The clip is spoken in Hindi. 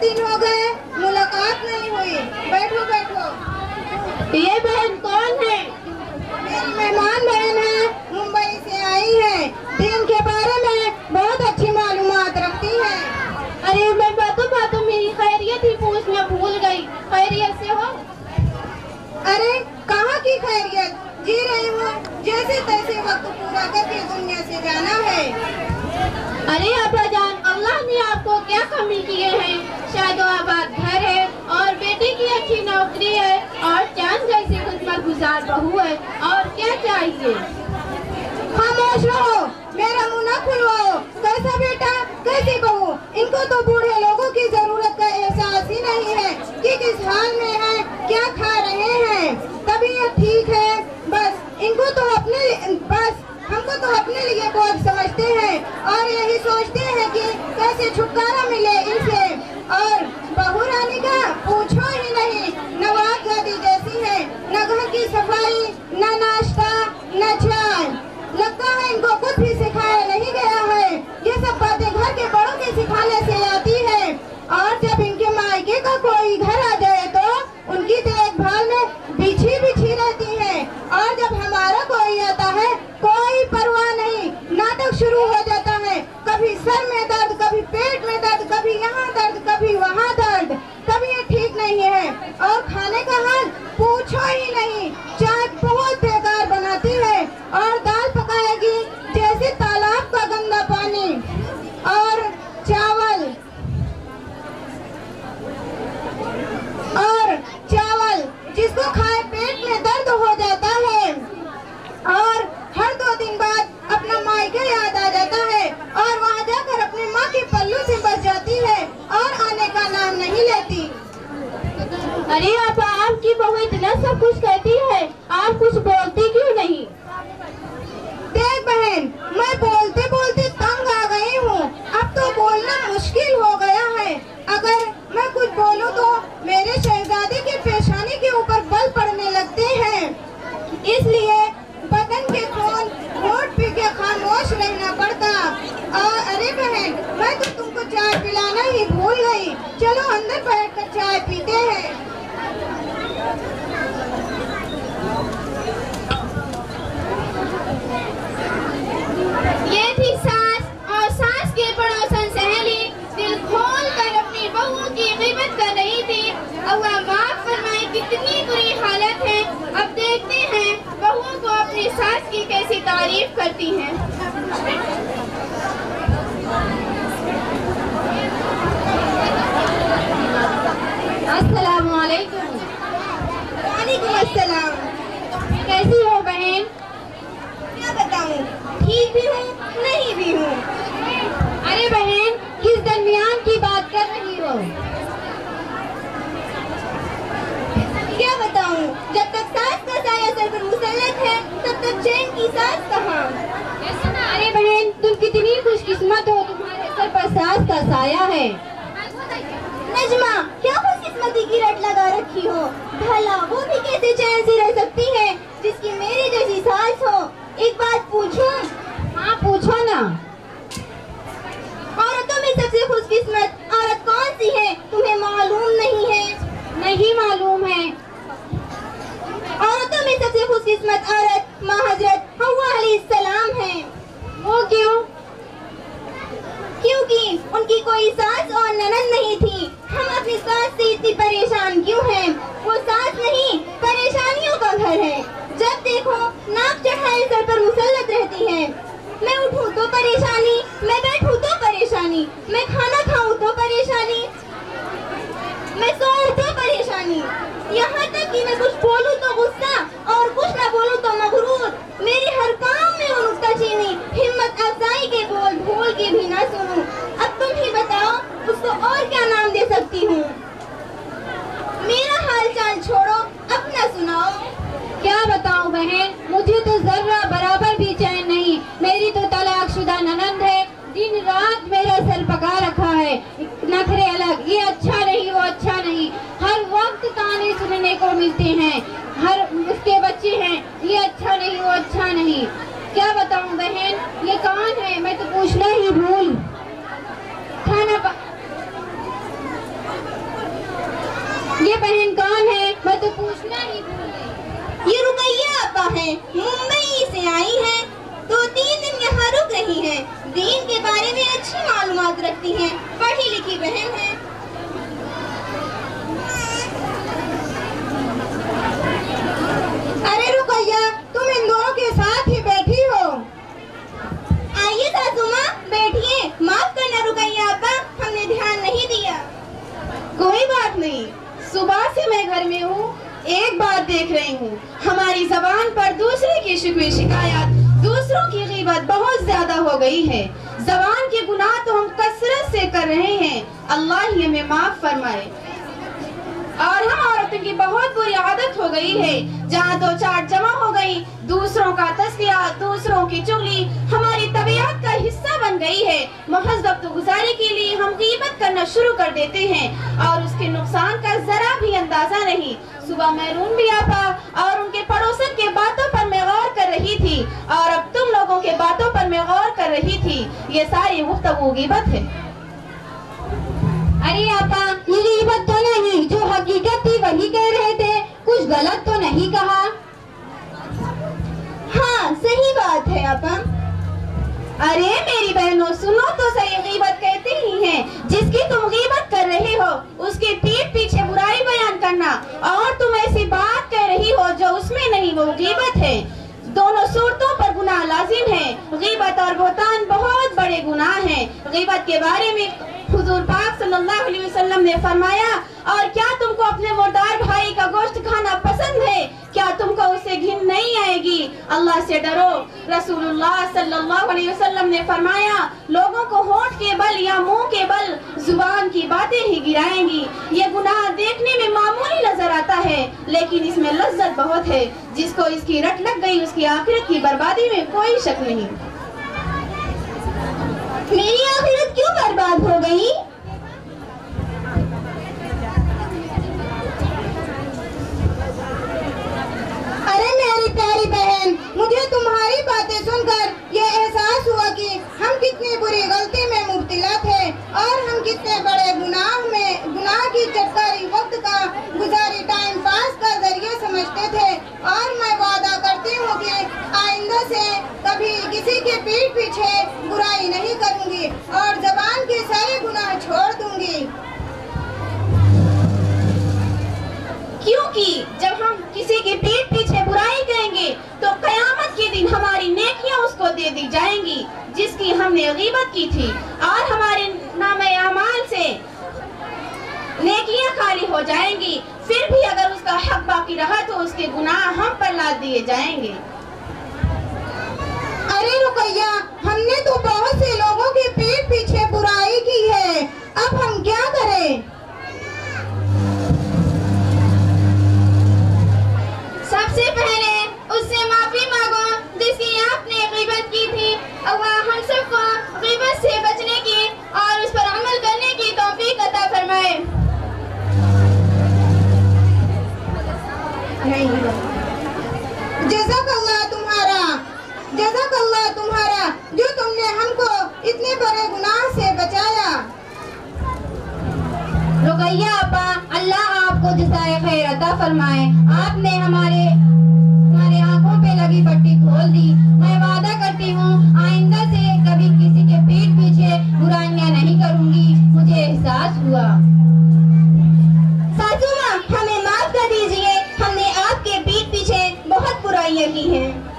दिन हो गए, मुलाकात नहीं हुई। बैठो बैठो। ये बहन कौन है? मेरी मेहमान बहन है, मुंबई से आई है। दिन के बारे में बहुत अच्छी मालूमात रखती है। अरे मैं बातों मेरी खैरियत ही पूछना भूल गई। खैरियत से हो? अरे कहाँ की खैरियत, जी रही हूँ जैसे तैसे वक्त पूरा करके दुनिया से जाना है। अरे अब्बा जान, अल्लाह ने आपको क्या कमी किए हैं? शादोआबाद घर है और बेटे की अच्छी नौकरी है और चांद जैसी खिदमत गुजार बहू है, और क्या चाहिए? खामोश रहो, मेरा मुँह न खुलवाओ। कैसा बेटा, कैसी बहू, इनको तो बूढ़े लोगों की जरूरत का एहसास ही नहीं है कि किस हाल में है, क्या खा रहे हैं, तबीयत ठीक है। बस इनको तो हमको तो अपने लिए बोझ समझते हैं और यही सोचते हैं कि कैसे छुटकारा मिले इनसे। और बहू रानी का पूछो ही नहीं, नवाबजादी जैसी है, न घर की सफाई, न नाश्ता, न चाय। लगता है इनको कुछ भी सिखाया नहीं गया है। ये सब बातें घर के बड़ों के सिखाने से आती है। और जब इनके मायके का कोई घर आ जाए तो उनकी देखभाल में बिछी रहती है, और जब हमारा कोई आता है कोई परवाह नहीं, नाटक शुरू हो जाता है। कभी सर में दर्द, कभी पेट में दर्द, कभी यहाँ दर्द, कभी वहाँ दर्द, तबीयत ठीक नहीं है। और खाने का हाल पूछो ही नहीं, चाय बहुत बेकार बनाती है और दाल पकाएगी जैसे तालाब का गंदा पानी। और चावल जिसको खाए पेट में दर्द हो जाता है, और हर 2 दिन बाद अपना मायके याद आ जाता है और वहाँ जाकर अपनी माँ के पल्लू से बच जाती है और आने का नाम नहीं लेती। अरे अब्बा, आपकी बहू इतना सब कुछ कहती है, आप कुछ बोलती क्यों नहीं? देख बहन, मैं बोलते बोलते तंग आ गई हूँ। अब तो बोलना मुश्किल हो गया है। अगर मैं कुछ बोलूँ तो मेरे शहजादे के पेशानी के ऊपर बल पड़ने लगते हैं, इसलिए बदन के खून घोट पी के खामोश रहना पड़ता। अरे बहन, मैं तो तुमको चाय पिलाना ही भूल गई। चलो अंदर बैठकर चाय पीते हैं। ये थी सास और सास के पड़ोसन सहेली, दिल खोल कर अपनी बहू की गिबत कर रही थी। अल्लाह माफ फरमाए, कितनी बुरी हालत है। अब देखते हैं बहुओं को अपनी सास की कैसी तारीफ करती हैं। अस्सलामु अलैकुम। वालेकुम अस्सलाम। कैसी हो बहन? क्या बताऊं, ठीक भी हूँ नहीं भी हूँ। अरे बहन, किस दरमियान की बात कर रही हो? क्या बताऊं, जब तक सास का साया सर पर मुसल्लत है तब तक चैन की सांस कहाँ। अरे बहन, तुम कितनी खुशकिस्मत हो, तुम्हारे सर पर सास का साया है। नजमा, क्या खुशकिस्मती की रट लगा रखी हो। भला वो भी कैसे चैन से रह सकती है जिसकी मेरी जैसी सास हो। एक बात पूछूं? हाँ पूछो ना। औरतों में सबसे खुशकिस्मत औरत कौन सी है, तुम्हें मालूम नहीं है? नहीं मालूम है। औरतों में सबसे खुशकिस्मत औरत माँ हजरत हव्वा अलैहिस्सलाम है। वो क्यों? क्योंकि उनकी कोई सास और ननद नहीं थी। हम अपनी सास से इतनी परेशान क्यों हैं? वो सास नहीं, परेशानियों का घर है। जब देखो नाक चढ़ाए सर पर मुसल्लत रहती है। मैं उठूं तो परेशानी, मैं बैठूं तो परेशानी, मैं खाना खाऊं तो परेशानी, मैं सोऊं तो परेशानी, यहाँ तक कि मैं कुछ बोलूं तो गुस्सा और कुछ ना बोलूं तो मगरूर। मेरे हर काम में वो नुक्ताचीनी, हिम्मत अफजाई के बोल भूल के भी ना सुनूं। अब तुम ही बताओ, उसको और क्या नाम दे सकती हूँ? मेरा हाल चाल छोड़ो, अपना सुनाओ। क्या बताऊं बहन, मुझे तो जर्रा बराबर भी चैन नहीं। मेरी तो तलाकशुदा ननद है, दिन रात मेरा सर पका रखा है। नखरे अलग, ये अच्छा नहीं वो अच्छा नहीं, हर वक्त ताने सुनने को मिलते हैं। हर उसके बच्चे हैं, ये अच्छा नहीं वो अच्छा नहीं। क्या बताऊं बहन, ये कौन है? मैं तो पूछना ही भूल। ये बहन कौन है? मैं तो पूछना ही भूल गई। ये रुकैया आपा है, मुंबई से आई है, 2-3 दिन यहाँ रुक रही है। दीन के बारे में अच्छी मालूमात रखती हैं, पढ़ी लिखी बहन है। अरे रुकैया, तुम इन दोनों के साथ ही बैठी हो। आइए सासू माँ, बैठिए। माफ करना रुकैया आपा, हमने ध्यान नहीं दिया। कोई बात नहीं, सुबह से मैं घर में हूँ, एक बात देख रही हूँ, हमारी जबान पर दूसरे की शिकवे शिकायत, दूसरों की गीबत बहुत ज्यादा हो गई है। जबान के गुनाह तो हम कसरत से कर रहे हैं, अल्लाह ही हमें माफ फरमाए। और हम औरतों की बहुत बुरी आदत हो गई है, जहाँ दो चार जमा हो गई, दूसरों का तस्किया, दूसरों की चुगली हमारी तबीयत का हिस्सा बन गई है। महज वक्तगुजारी के लिए हम गीबत करना शुरू कर देते हैं और उसके नुकसान का जरा भी अंदाजा नहीं। सुबह मैरून भी आपा और उनके पड़ोसन के बातों पर मैं गौर कर रही थी और अब तुम लोगों के बातों पर मैं गौर कर रही थी। ये सारी गुफ्तगू गीबत है। अरे आपा, ये गीबत तो नहीं, जो हकीकत थी वही कह रहे थे, कुछ गलत तो नहीं कहा? हाँ सही बात है आपा। अरे मेरी बहनों, सुनो तो सही, गीबत कहते ही हैं, जिसकी तुम गीबत कर रहे हो उसके पीठ पीछे बुराई बयान करना, और तुम ऐसी बात कह रही हो जो उसमें नहीं, वो गीबत है। दोनों सूरतों पर गुनाह लाजिम है। गीबत और बहतान बहुत बड़े गुनाह हैं। गीबत के बारे में हुजूर पाक सल्लल्लाहु अलैहि वसल्लम ने फरमाया, और क्या तुमको अपने मुर्दार भाई का गोश्त खाना पसंद है? क्या तुमको उससे घिन नहीं आएगी? अल्लाह से डरो। रसूलुल्लाह सल्लल्लाहु अलैहि वसल्लम ने फरमाया, लोगों को होंठ के बल या मुंह के बल जुबान की बातें ही गिराएंगी। ये गुनाह देखने में मामूली नजर आता है, लेकिन इसमें लज्जत बहुत है। जिसको इसकी रट लग गई उसकी आखिरत की बर्बादी में कोई शक नहीं। मेरी आखिरत क्यों बर्बाद हो गई? अरे मेरी प्यारी बहन, मुझे तुम्हारी बातें सुनकर ये एहसास हुआ कि हम कितनी बुरी गलती में मुब्तला थे और हम कितने बड़े गुनाह की चटकारी वक्त का गुजारी टाइम पास का जरिए समझते थे। और मैं वादा करती हूँ कि आइंदा से कभी किसी के पीठ पीछे बुराई नहीं करूँगी और जबान के सारे गुनाह छोड़ दूंगी। क्योंकि जब हम किसी के पीठ पीछे बुराई करेंगे तो कयामत के दिन हमारी नेकियां उसको दे दी जाएंगी जिसकी हमने गीबत की थी, और हमारे नामे अमाल से नेकियां खाली हो जाएंगी। फिर भी अगर उसका हक बाकी रहा तो उसके गुनाह हम पर लाद दिए जाएंगे। अरे रुकैया, हमने तो बहुत से लोगों के पीठ पीछे बुराई की है, अब हम क्या करें? सबसे पहले उससे माफी मांगो जिसकी आपने गीबत की थी। अल्लाह हम सबको गीबत से बचने की और उस पर अमल करने की तौफीक अता फरमाए। जज़ाकल्लाह तुम्हारा जो तुमने हमको इतने बड़े गुनाह से बचाया। रुकैया आपा, अल्लाह आपको जज़ाए खैर अता फरमाए। आपने हमारे आंखों पे लगी पट्टी खोल दी। मैं वादा करती हूँ आइंदा से कभी किसी के पीठ पीछे बुराइयां नहीं करूँगी। मुझे एहसास हुआ। सासू माँ, हमें माफ कर दीजिए, हमने आपके पीठ पीछे बहुत बुराइयां की हैं।